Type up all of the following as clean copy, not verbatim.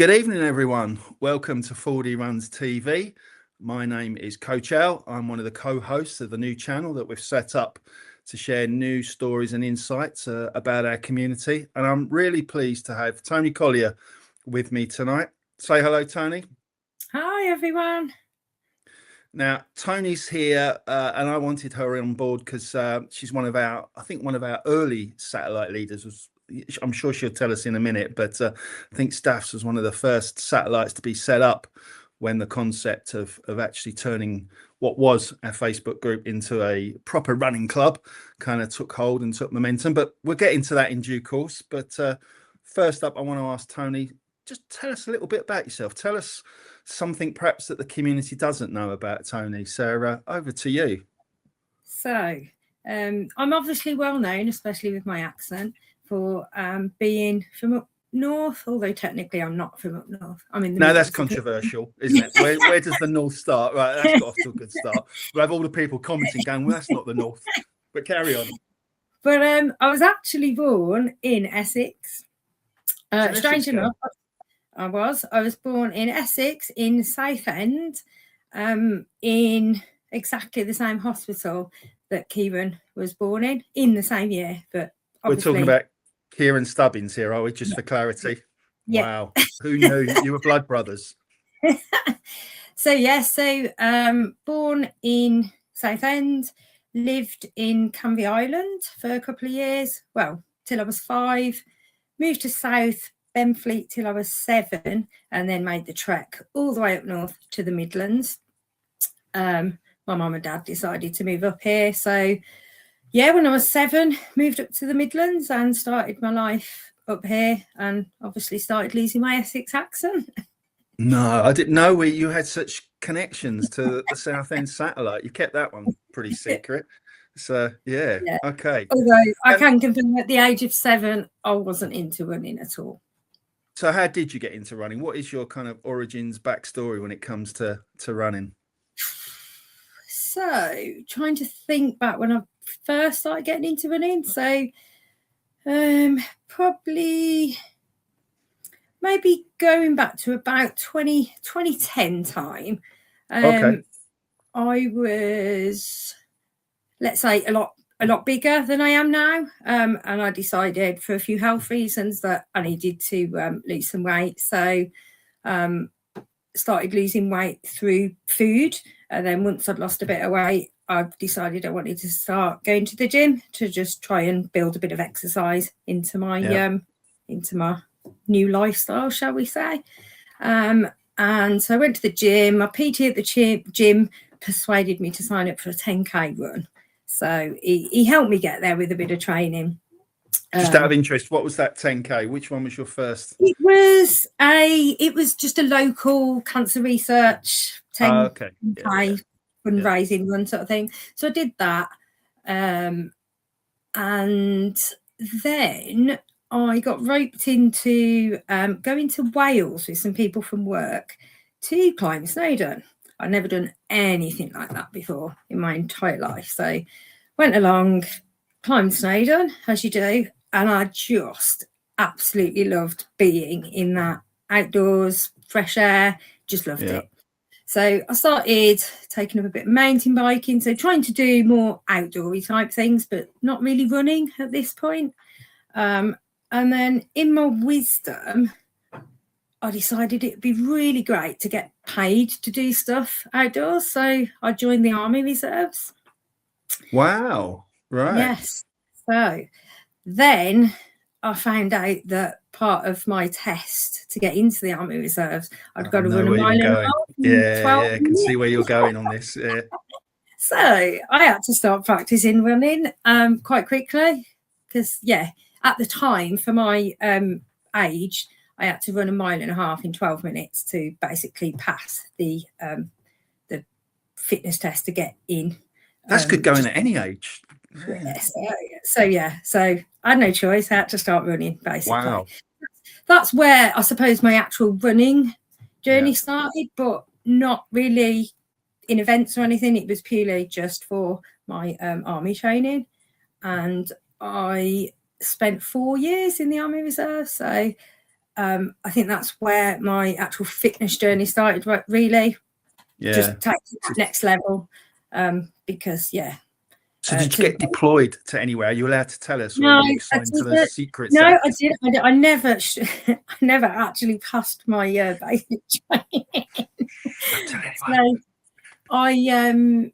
Good evening, everyone. Welcome to FORDY RUNS TV. My name is Coach Al. I'm one of the co-hosts of the new channel that we've set up to share news, stories and insights about our community. And I'm really pleased to have Tony Collier with me tonight. Say hello, Tony. Hi, everyone. Now, Tony's here and I wanted her on board because she's one of our early satellite leaders. I'm sure she'll tell us in a minute, but I think Staffs was one of the first satellites to be set up when the concept of actually turning what was our Facebook group into a proper running club kind of took hold and took momentum. But we'll get into that in due course. But first up, I want to ask Tony, just tell us a little bit about yourself. Tell us something perhaps that the community doesn't know about Tony. So over to you. So I'm obviously well known, especially with my accent, for being from up north, although technically I'm not from up north. I'm in the No, that's controversial, isn't it? Where does the north start? Right, that's got off to a good start. We'll have all the people commenting going, well, that's not the north. But carry on. But I was actually born in Essex. Strange enough, I was born in Essex, in Southend, in exactly the same hospital that Kieran was born in the same year. But we're talking about Kieran Stubbins here, are we? Just for clarity. Yeah. Wow. Who knew you were blood brothers? Born in Southend, lived in Canvey Island for a couple of years. Well, till I was 5. Moved to South Benfleet till I was 7, and then made the trek all the way up north to the Midlands. My mum and dad decided to move up here, so yeah, when I was 7, moved up to the Midlands and started my life up here, and obviously started losing my Essex accent. No, I didn't know you had such connections to the Southend satellite. You kept that one pretty secret. So yeah. Okay. Although I can confirm at the age of 7, I wasn't into running at all. So how did you get into running? What is your kind of origins backstory when it comes to running? So trying to think back when I first started getting into running. So probably maybe going back to about 2010 time. Okay. I was, let's say, a lot bigger than I am now. And I decided for a few health reasons that I needed to lose some weight. So started losing weight through food. And then once I'd lost a bit of weight, I decided I wanted to start going to the gym to just try and build a bit of exercise into my new lifestyle, shall we say. And so I went to the gym. My PT at the gym persuaded me to sign up for a 10K run. So he helped me get there with a bit of training. Just out of interest, what was that 10K? Which one was your first? It was just a local cancer research 10K fundraising run sort of thing. So I did that. And then I got roped into going to Wales with some people from work to climb Snowdon. I'd never done anything like that before in my entire life. So went along, climbed Snowdon, as you do, and I just absolutely loved being in that outdoors, fresh air, just loved it. So I started taking up a bit of mountain biking, so trying to do more outdoorsy type things, but not really running at this point. And then in my wisdom, I decided it'd be really great to get paid to do stuff outdoors. So I joined the Army Reserves. Wow. Right. Yes. So then I found out that part of my test to get into the Army Reserves, I'd got to run a mile and a half. Yeah, I can see where you're going on this. Yeah. So I had to start practicing running quite quickly because, at the time, for my age, I had to run a mile and a half in 12 minutes to basically pass the fitness test to get in. That's good going at any age. So I had no choice. I had to start running, basically. Wow. That's where I suppose my actual running journey started, but not really in events or anything. It was purely just for my army training. And I spent 4 years in the Army Reserve. So I think that's where my actual fitness journey started, right, really. Just take that next level, because So did you get deployed to anywhere? Are you allowed to tell us, or no, are you signed to the secret? No, I did. I never I never actually passed my basic training. Don't tell anyone. So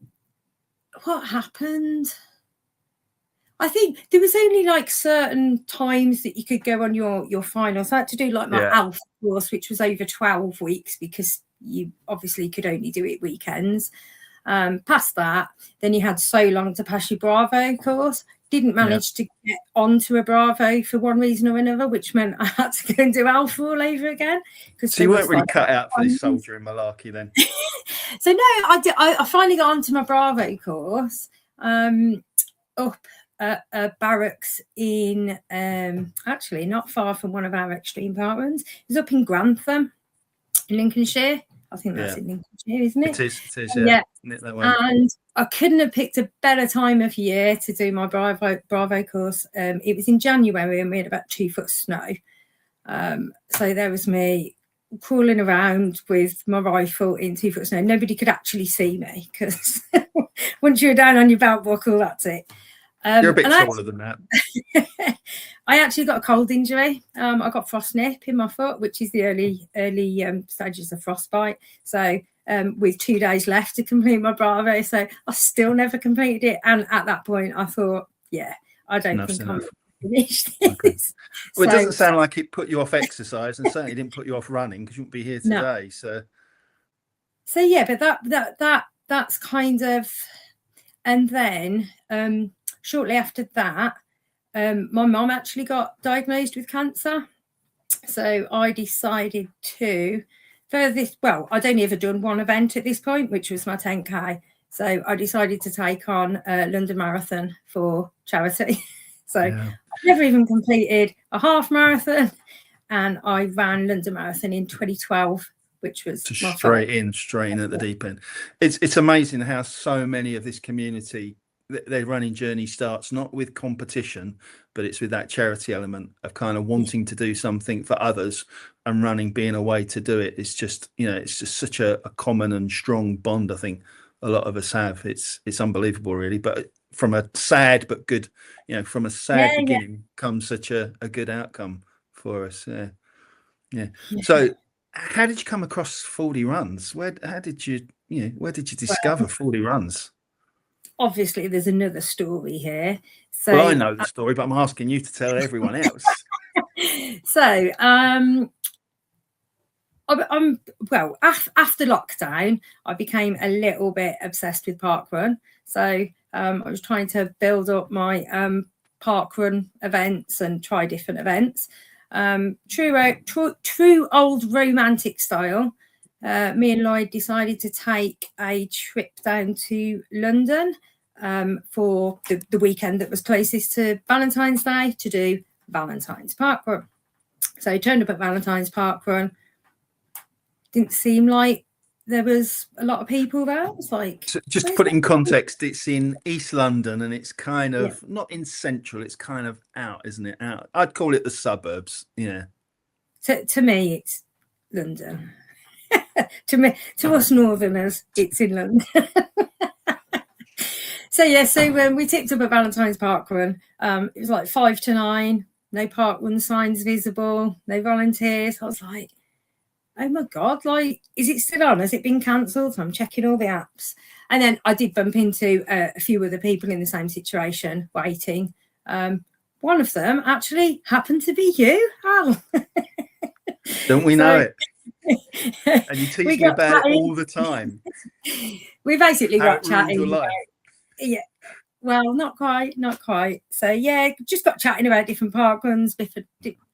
what happened? I think there was only like certain times that you could go on your finals. I had to do like my alpha course, which was over 12 weeks, because you obviously could only do it weekends. Past that, then you had so long to pass your Bravo course. Didn't manage to get onto a Bravo for one reason or another, which meant I had to go and do alpha all over again. So you weren't really cut out for this soldier in malarkey then? So no, I finally got onto my Bravo course up at barracks in actually not far from one of our extreme parkrun. It was up in Grantham in Lincolnshire. I think that's in Lincolnshire, isn't it? It is, yeah. And I couldn't have picked a better time of year to do my Bravo course. It was in January, and we had about 2 foot of snow. So there was me crawling around with my rifle in 2 foot of snow. Nobody could actually see me, because once you're down on your belt buckle, that's it. You're a bit taller than that. I actually got a cold injury. I got frost nip in my foot, which is the early stages of frostbite. So with 2 days left to complete my Bravo, so I still never completed it. And at that point, I thought, I don't think I'm finished this. Okay. Well, it doesn't sound like it put you off exercise, and certainly didn't put you off running, because you wouldn't be here today. No. So yeah, but that's kind of, and then shortly after that, my mum actually got diagnosed with cancer. So I decided to, I'd only ever done one event at this point, which was my 10K. So I decided to take on London Marathon for charity. So I never even completed a half marathon, and I ran London Marathon in 2012, which was straight in at the deep end. It's amazing how so many of this community, their running journey starts not with competition, but it's with that charity element of kind of wanting to do something for others, and running being a way to do it. It's just, it's just such a common and strong bond. I think a lot of us have. It's unbelievable, really. But from a sad but good, from a sad beginning comes such a good outcome for us. Yeah. So how did you come across 40 Runs? Where did you discover 40 Runs? Obviously, there's another story here. So, well, I know the story, but I'm asking you to tell everyone else. So, after lockdown, I became a little bit obsessed with parkrun. So, I was trying to build up my parkrun events and try different events. True old romantic style. Me and Lloyd decided to take a trip down to London for the weekend that was closest to Valentine's Day to do Valentine's Parkrun. So I turned up at Valentine's Parkrun. Didn't seem like there was a lot of people there. It was like, so just to put it in context, it's in East London, and it's kind of not in central. It's kind of out, isn't it? Out. I'd call it the suburbs. Yeah. To me, it's London. to us northerners, it's in London. So we tipped up at Valentine's Parkrun. It was like 5 to 9, no parkrun signs visible, no volunteers. I was like, oh my God, like, is it still on? Has it been cancelled? So I'm checking all the apps. And then I did bump into a few other people in the same situation, waiting. One of them actually happened to be you, Al. Don't we know it? And you teach me about it all the time. We basically got chatting. Yeah, well, not quite. So yeah, just got chatting about different parkruns,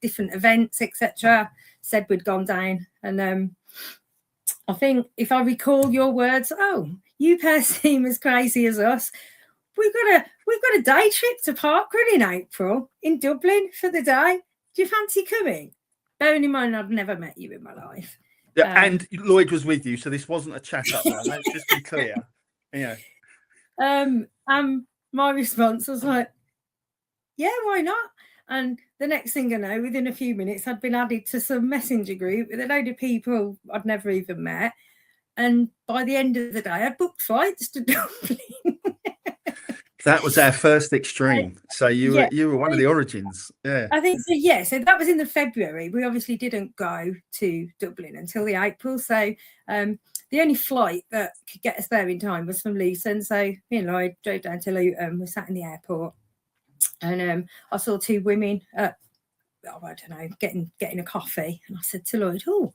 different events, etc. Said we'd gone down, and I think if I recall your words, you pair seem as crazy as us. We've got a day trip to parkrun in April in Dublin for the day. Do you fancy coming? Bearing in mind, I've never met you in my life. Yeah, and Lloyd was with you, so this wasn't a chat up now. Let's just be clear. Yeah. My response was like, yeah, why not? And the next thing I know, within a few minutes, I'd been added to some messenger group with a load of people I'd never even met. And by the end of the day, I'd booked flights to Dublin. That was our first extreme. So Yeah, you were one of the origins. Yeah. I think so. Yeah, so that was in the February. We obviously didn't go to Dublin until the April. So the only flight that could get us there in time was from Luton. So me and Lloyd drove down to Luton. We sat in the airport, and I saw two women. I don't know, getting a coffee, and I said to Lloyd, "Oh,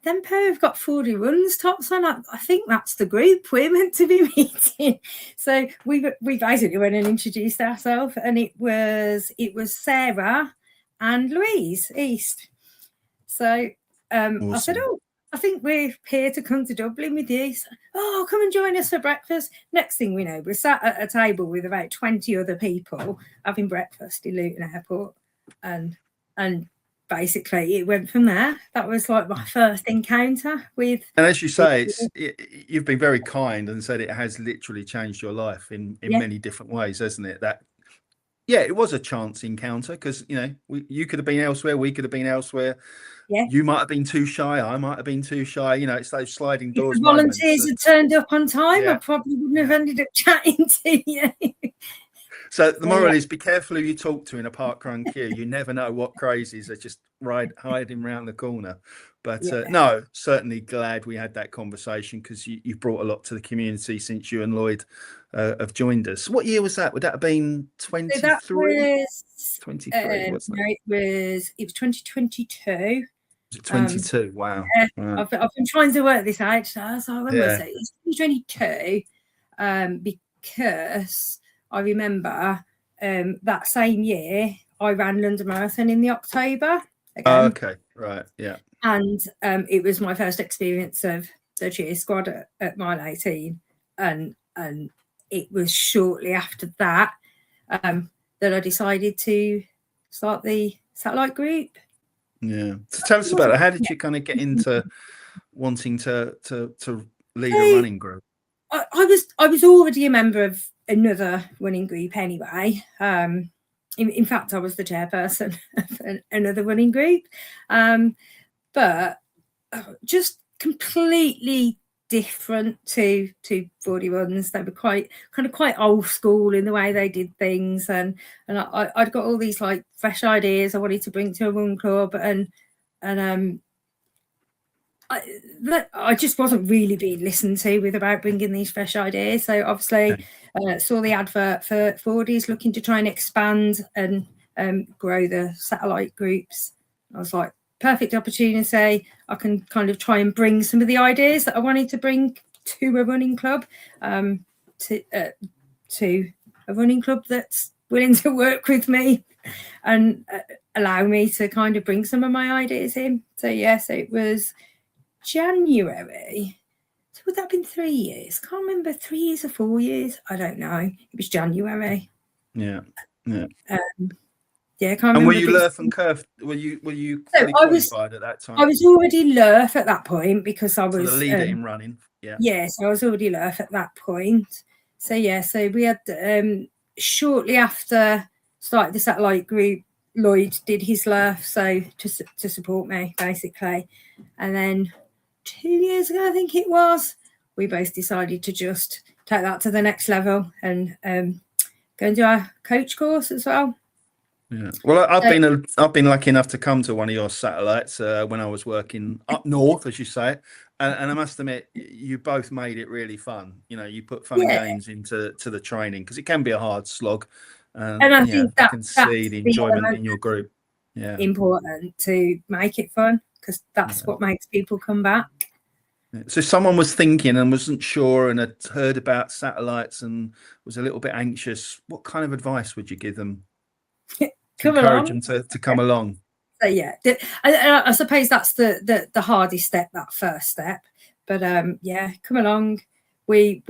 them pair have got 40 runs tops on. I think that's the group we're meant to be meeting." So we basically went and introduced ourselves, and it was Sarah and Louise East. So Awesome. I said, "Oh, I think we're here to come to Dublin with you." So, "Oh, come and join us for breakfast." Next thing we know, we're sat at a table with about 20 other people having breakfast in Luton Airport, and basically it went from there. That was like my first encounter with. And as you say, you've been very kind and said it has literally changed your life in many different ways, hasn't it? That, yeah, it was a chance encounter because, you know, you could have been elsewhere, we could have been elsewhere. Yeah. You might have been too shy, I might have been too shy. You know, it's those sliding doors. If the volunteers had turned up on time, I probably wouldn't have ended up chatting to you. So the moral is, be careful who you talk to in a parkrun queue. You never know what crazies are just hiding around the corner. But no, certainly glad we had that conversation because you've brought a lot to the community since you and Lloyd have joined us. What year was that? Would that have been 23? So that was 23, wasn't it? No, it was 2022. Was it 22? Wow. Right. I've been trying to work this out. So when was it? It's 2022 because I remember that same year I ran London Marathon in the October. Again. Okay, right, yeah. And it was my first experience of the cheer squad at mile 18, and it was shortly after that that I decided to start the satellite group. Yeah. So tell us about it. How did you kind of get into wanting to lead a running group? I was already a member of another running group anyway. In fact, I was the chairperson of another running group, but just completely different to FORDY Runs. They were quite old school in the way they did things, and I'd got all these like fresh ideas I wanted to bring to a run club, and I just wasn't really being listened to about bringing these fresh ideas. So obviously saw the advert for FORDY's looking to try and expand and grow the satellite groups. I was like, perfect opportunity. I can kind of try and bring some of the ideas that I wanted to bring to a running club, to a running club that's willing to work with me and allow me to kind of bring some of my ideas in. So yes, it was January. So would that have been 3 years? Can't remember, 3 years or 4 years. I don't know. It was January. Yeah. Yeah, I can't and remember. Were you Lurf and Curve? Were you fully qualified at that time? I was already Lurf at that point because I was the leader in running. Yeah. Yeah, so I was already Lurf at that point. So yeah, so we had shortly after starting the satellite group, Lloyd did his Lurf, so to support me basically, and then 2 years ago, I think it was, we both decided to just take that to the next level and go and do our coach course as well. Yeah. Well, I've been lucky enough to come to one of your satellites when I was working up north, as you say, and I must admit, you both made it really fun. You know, you put fun and games into the training because it can be a hard slog. And I think I can see the enjoyment in your group. Yeah, important to make it fun because that's what makes people come back. So if someone was thinking and wasn't sure and had heard about satellites and was a little bit anxious, what kind of advice would you give them? Encourage them to come along. So yeah, I suppose that's the hardest step, that first step. But yeah, come along. We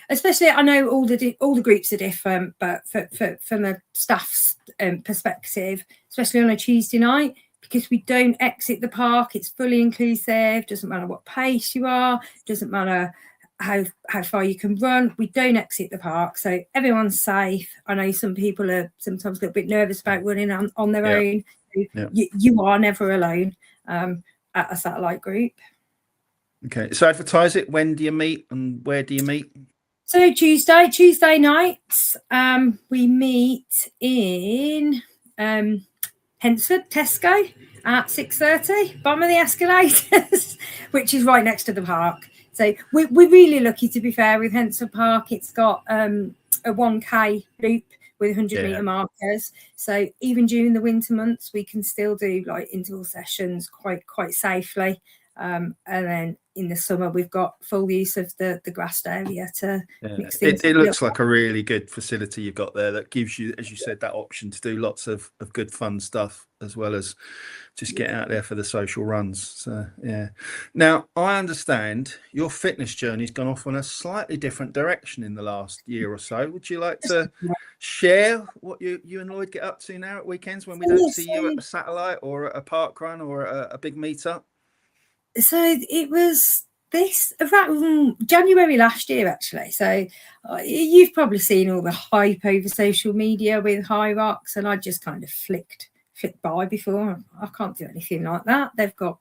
especially, I know all the groups are different, but from the staff's perspective, especially on a Tuesday night, because we don't exit the park, it's fully inclusive. Doesn't matter what pace you are, doesn't matter how far you can run. We don't exit the park, so everyone's safe. I know some people are sometimes a little bit nervous about running on their own. You are never alone at a satellite group. Okay, so advertise it. When do you meet and where do you meet? So Tuesday nights, we meet in Hensford, Tesco at 6:30, bottom of the escalators, which is right next to the park. So we're really lucky, to be fair, with Hensford Park. It's got a 1K loop with 100-meter markers. So even during the winter months, we can still do like interval sessions quite safely. And then in the summer, we've got full use of the grassed area to mix things. It looks like a really good facility you've got there that gives you, as you said, that option to do lots of good fun stuff, as well as just get out there for the social runs. So yeah. Now I understand your fitness journey's gone off on a slightly different direction in the last year or so. Would you like to share what you and Lloyd get up to now at weekends when we don't see you at a satellite or at a park run or a big meetup? So it was about January last year, actually. So you've probably seen all the hype over social media with High Rocks, and I just kind of flicked by before. I can't do anything like that. They've got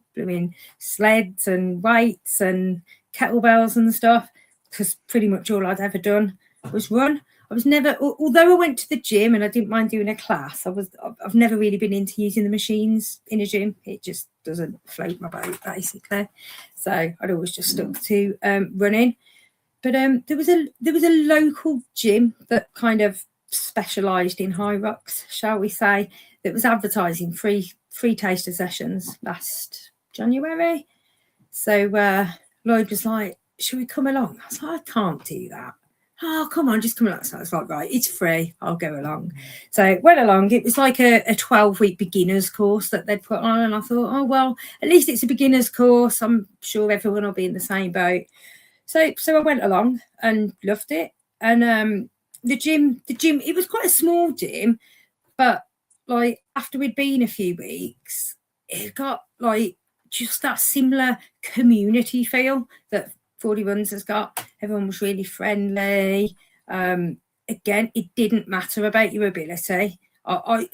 sleds and weights and kettlebells and stuff, because pretty much all I'd ever done was run. I was never, although I went to the gym and I didn't mind doing a class, I've never really been into using the machines in a gym. It just doesn't float my boat, basically. So I'd always just stuck to running. But there was a local gym that kind of specialised in High Rocks, shall we say, that was advertising free taster sessions last January. So Lloyd was like, "Should we come along?" I was like, "I can't do that." "Oh, come on, just come along." So I was like, "Right, it's free, I'll go along." So went along. It was like a 12-week beginners course that they'd put on, and I thought, oh well, at least it's a beginners course. I'm sure everyone will be in the same boat. So I went along and loved it. And the gym, it was quite a small gym, but like after we'd been a few weeks, it got like just that similar community feel that FORDY Runs has got. Everyone was really friendly. Again, it didn't matter about your ability. I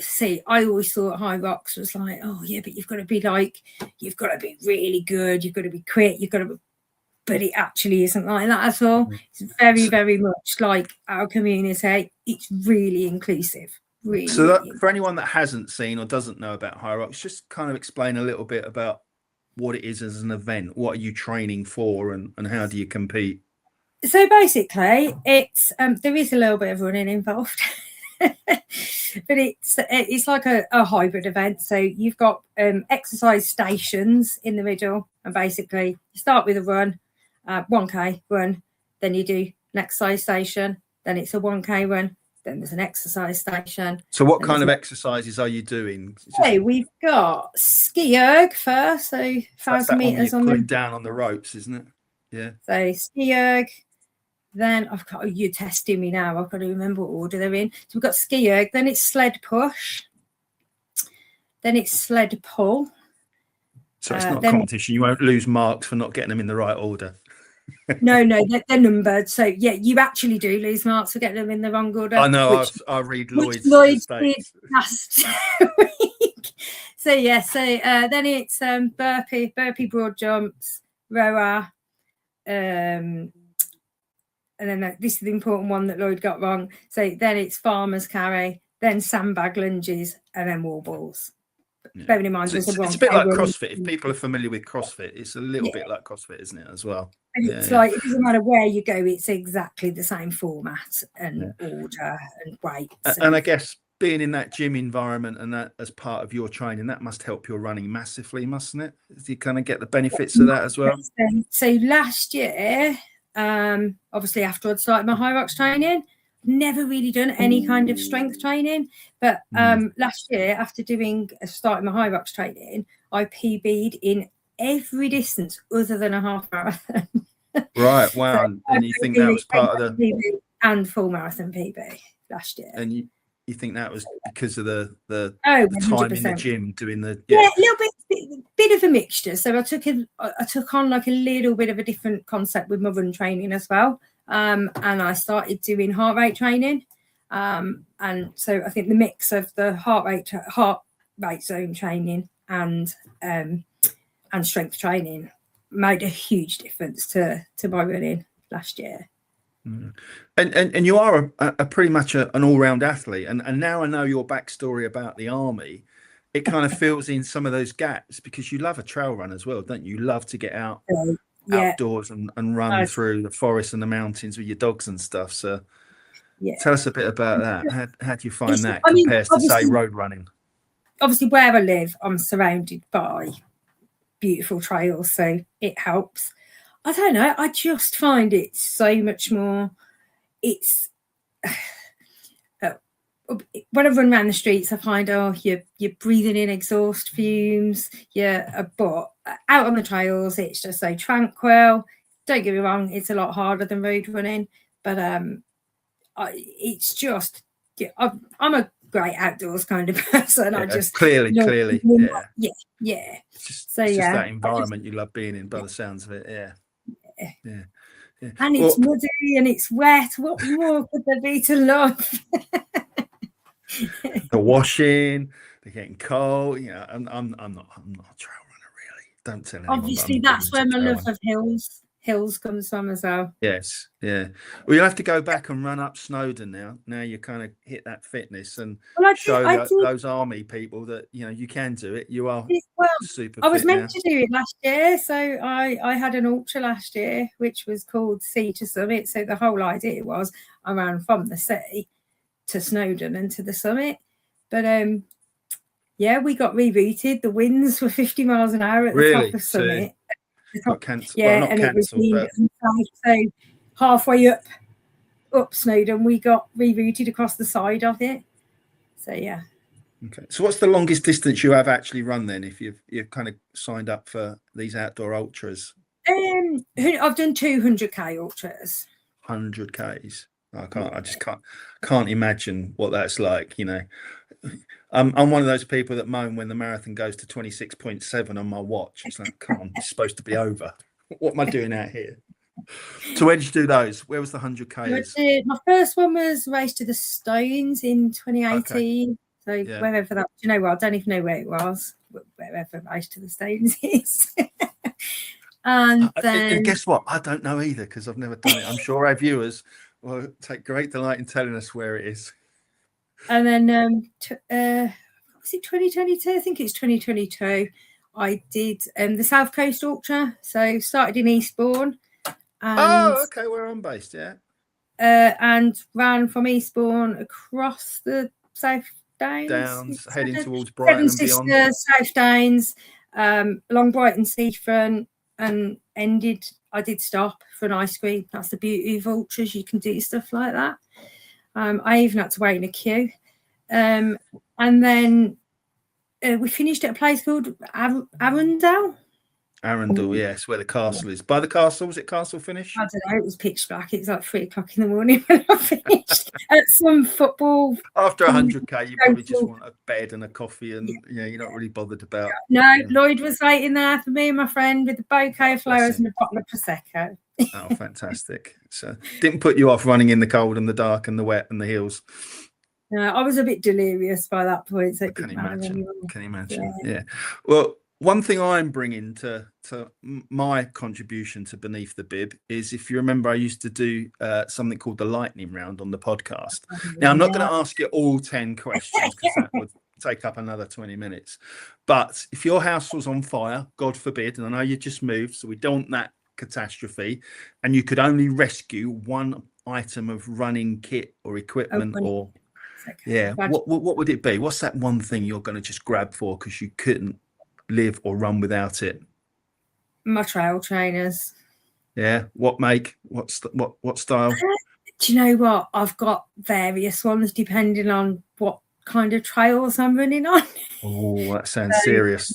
always thought High Rocks was like, oh yeah, but you've got to be really good, you've got to be quick, but it actually isn't like that at all. It's very, very much like our community. It's really inclusive. Really. So that, for anyone that hasn't seen or doesn't know about High Rocks, just kind of explain a little bit about what it is as an event. What are you training for, and how do you compete? So basically, it's there is a little bit of running involved, but it's like a hybrid event. So you've got exercise stations in the middle, and basically you start with a run, 1K run, then you do an exercise station, then it's a 1K run, then there's an exercise station. So what kind of exercises are you doing? So we've got ski erg first, so 1,000 meters on pulling down on the ropes, isn't it? Yeah. So ski erg. Then you're testing me now. I've got to remember what order they're in. So we've got ski erg, then it's sled push, then it's sled pull. So it's not a competition. You won't lose marks for not getting them in the right order. No, they're numbered. So yeah, you actually do lose marks for getting them in the wrong order. I know. I read Lloyd's Lloyd did last week. So yeah, then it's burpee broad jumps, rower, and then this is the important one that Lloyd got wrong. So then it's farmer's carry, then sandbag lunges, and then wall balls. Yeah. Bearing in mind, it's a bit like CrossFit. If people are familiar with CrossFit, it's a little bit like CrossFit, isn't it, as well? And it's like, it doesn't matter where you go, it's exactly the same format and order and weights. And I guess being in that gym environment and that as part of your training, that must help your running massively, mustn't it? Do you kind of get the benefits of that as well? So last year, obviously after I'd started my High Rocks training, never really done any kind of strength training, but last year after starting my High Rocks training, I PB'd in every distance other than a half marathon. Right, wow. So and you think that was part of the PB and full marathon PB last year? And you think that was because of the time 100%. In the gym doing the a little bit of a mixture. So I took on like a little bit of a different concept with my run training as well. And I started doing heart rate training. And so I think the mix of the heart rate zone training and strength training made a huge difference to my running last year. And you are a pretty much an all-round athlete, and now I know your backstory about the army. It kind of fills in some of those gaps, because you love a trail run as well, don't you? You love to get out outdoors and run through the forest and the mountains with your dogs and stuff. So tell us a bit about that. How do you find that compares to, say, road running? Obviously, where I live, I'm surrounded by beautiful trails, so it helps. I don't know, I just find it so much more. It's when I run around the streets, I find you're breathing in exhaust fumes. But out on the trails, it's just so tranquil. Don't get me wrong, it's a lot harder than road running, but it's just I'm a great outdoors kind of person. I just clearly, yeah. It's just that environment you love being in, by the sounds of it. Yeah. And it's muddy and it's wet. What more could there be to love? The washing, they're getting cold. I'm not a trail runner, really. Don't tell anyone. Obviously, that's where my love of hills comes from as well. Yes, yeah. Well, you'll have to go back and run up Snowdon now. Now you kind of hit that fitness and show those army people that you can do it. You are super. I was meant to do it last year, so I had an ultra last year, which was called Sea to Summit. So the whole idea was I ran from the sea to Snowdon and to the summit, but we got rerouted. The winds were 50 miles an hour at the top of summit. Not cancelled. Well, not cancelled, but so halfway up Snowdon, we got rerouted across the side of it. So yeah. Okay. So what's the longest distance you have actually run then, if you've kind of signed up for these outdoor ultras? I've done 200k ultras. 100Ks. I just can't imagine what that's like. I'm one of those people that moan when the marathon goes to 26.7 on my watch. It's like, come on, it's supposed to be over. What am I doing out here? So where did you do those? Where was the 100K? My first one was Race to the Stones in 2018. Okay. So wherever that, I don't even know where it was. Wherever Race to the Stones is. And guess what? I don't know either, because I've never done it. I'm sure our viewers will take great delight in telling us where it is. And then was it 2022? I think it's 2022. I did the South Coast Ultra. So started in Eastbourne. Okay, where I'm based, yeah. And ran from Eastbourne across the South Downs heading towards Brighton and beyond. South Downs, along Brighton seafront, and I did stop for an ice cream. That's the beauty of ultras. You can do stuff like that. I even had to wait in a queue. And then we finished at a place called Arundel. Arundel, yes, where the castle is. By the castle, was it Castle Finish? I don't know, it was pitch black. It was like 3 o'clock in the morning when I finished at some football. After 100k, you probably just want a bed and a coffee, and you're not really bothered about. No, Lloyd was waiting there for me and my friend with a bouquet of flowers and a bottle of Prosecco. Oh, fantastic. So didn't put you off running in the cold and the dark and the wet and the hills. No, I was a bit delirious by that point. So Can you imagine? Yeah. Well, one thing I'm bringing to my contribution to Beneath the Bib is, if you remember, I used to do something called the lightning round on the podcast. Now, I'm not going to ask you all 10 questions, because that would take up another 20 minutes. But if your house was on fire, God forbid, and I know you just moved, so we don't want that catastrophe, and you could only rescue one item of running kit or equipment, what would it be? What's that one thing you're going to just grab for because you couldn't live or run without it? My trail trainers. Yeah. What make? What style? Do you know what? I've got various ones depending on what kind of trails I'm running on. Oh, that sounds serious.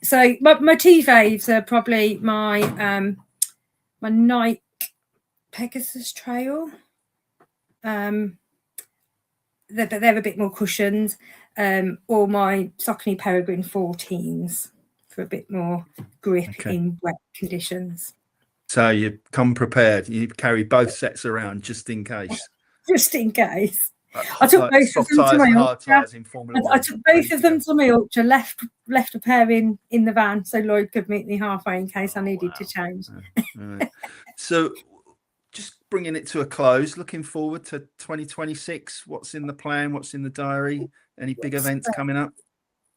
So my two faves are probably my my Nike Pegasus Trail. They're a bit more cushioned. Or my Saucony Peregrine 14s for a bit more grip in wet conditions. So you come prepared. You carry both sets around just in case. Just in case. I took like both of soft them tires to and my hard ultra. tires in Formula One. I took both of them to my ultra. Left a pair in the van so Lloyd could meet me halfway in case I needed to change. Right. So, just bringing it to a close. Looking forward to 2026. What's in the plan? What's in the diary? Any big events coming up?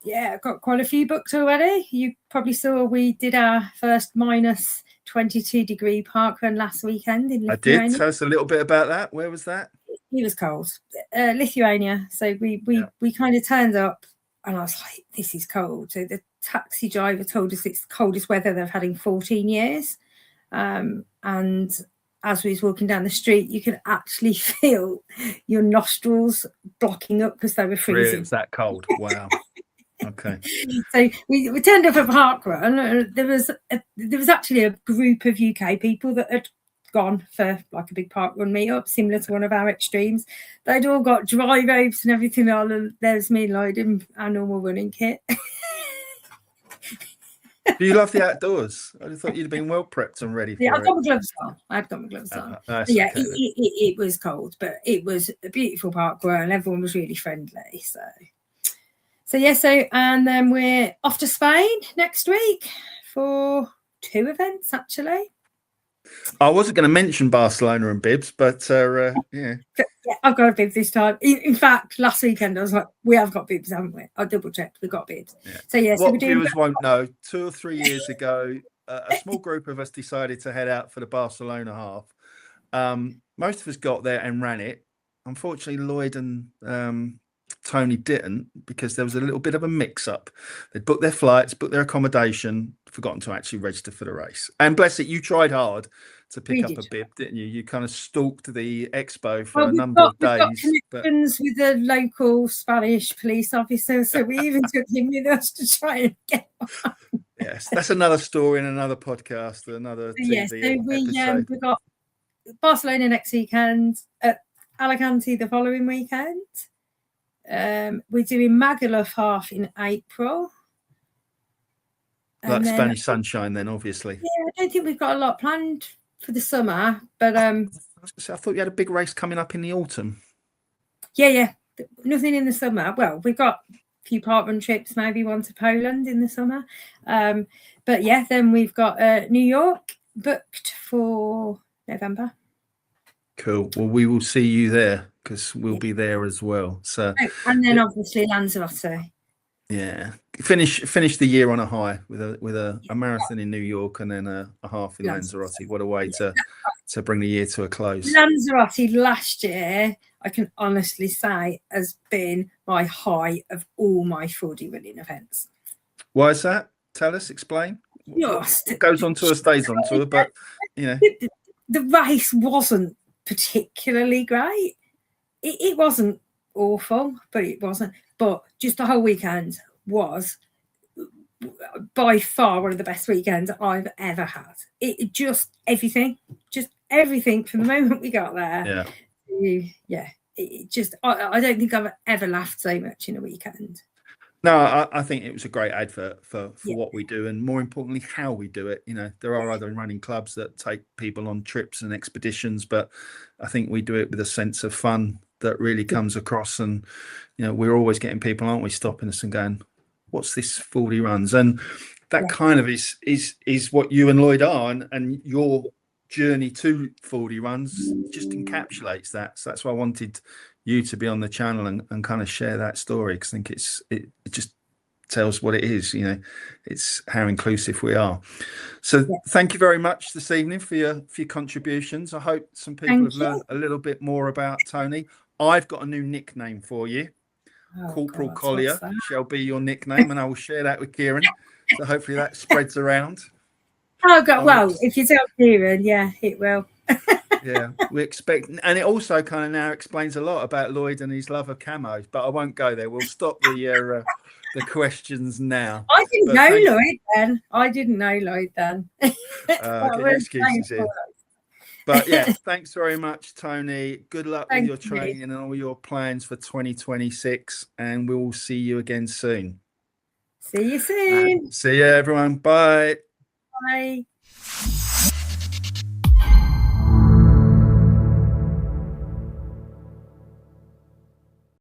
Yeah, I've got quite a few booked already. You probably saw we did our first minus 22-degree park run last weekend in Lithuania. I did. Tell us a little bit about that. Where was that? It was cold. Lithuania. So we kind of turned up and I was like, this is cold. So the taxi driver told us it's the coldest weather they've had in 14 years. And as we was walking down the street, you could actually feel your nostrils blocking up because they were freezing. Really? It's that cold? Wow. Okay. So we turned up at park run. There was actually a group of UK people that had gone for like a big park run meetup, similar to one of our extremes. They'd all got dry ropes and everything on, and there's me and Lloyd in our normal running kit. Do you love the outdoors? I thought you'd been well prepped and ready for it. I've got my gloves on. I've got my gloves on. Yeah, okay, it was cold, but it was a beautiful park run. Everyone was really friendly. And then we're off to Spain next week for 2 events, actually. I wasn't going to mention Barcelona and bibs, but yeah. I've got a bib this time. In fact, last weekend I was like, we have got bibs, haven't we? I double checked, we've got bibs. Yeah. So what viewers won't know, 2 or 3 years ago, a small group of us decided to head out for the Barcelona half. Most of us got there and ran it. Unfortunately, Lloyd and Tony didn't, because there was a little bit of a mix-up. They'd booked their flights, booked their accommodation, forgotten to actually register for the race. And bless it, you tried hard to pick up a bib, didn't you? You kind of stalked the expo for a number of days. We've got connections with a local Spanish police officer, so we even took him with us to try and get one. Yes, that's another story in another podcast, another TV episode. We've got Barcelona next weekend, Alicante the following weekend. We're doing Magaluf half in April. Like Spanish sunshine, then, obviously. Yeah, I don't think we've got a lot planned for the summer, but I thought you had a big race coming up in the autumn. Yeah, nothing in the summer. Well, we've got a few park run trips, maybe one to Poland in the summer. But yeah, then we've got New York booked for November. Cool. Well, we will see you there, because we'll be there as well. So, and then obviously Lanzarote. Yeah, finish the year on a high with a marathon in New York and then a half in Lanzarote. What a way to bring the year to a close. Lanzarote last year, I can honestly say, has been my high of all my 4D running events. Why is that? Tell us, explain. What goes on tour stays on tour, but you know, the race wasn't particularly great. It wasn't awful, but it wasn't. But just the whole weekend was by far one of the best weekends I've ever had. It just everything from the moment we got there. Yeah. It just I don't think I've ever laughed so much in a weekend. No, I think it was a great advert for what we do, and more importantly, how we do it. You know, there are other running clubs that take people on trips and expeditions, but I think we do it with a sense of fun that really comes across. And you know, we're always getting people, aren't we, stopping us and going, what's this 40 runs? And that kind of is what you and Lloyd are, and your journey to 40 runs just encapsulates that. So that's why I wanted you to be on the channel and kind of share that story, because I think it just tells what it is. You know, it's how inclusive we are. So thank you very much this evening for your contributions. I hope some people have learned a little bit more about Tony. I've got a new nickname for you. Corporal Collier shall be your nickname, and I will share that with Kieran. So hopefully that spreads around. Oh God! Well, if you tell Kieran, yeah, it will. Yeah, we expect, and it also kind of now explains a lot about Lloyd and his love of camos. But I won't go there. We'll stop the questions now. I didn't know Lloyd then. Excuses in. But yeah, thanks very much, Tony. Good luck with your training and all your plans for 2026, and we will see you again soon. See you soon. See you, everyone. Bye. Bye.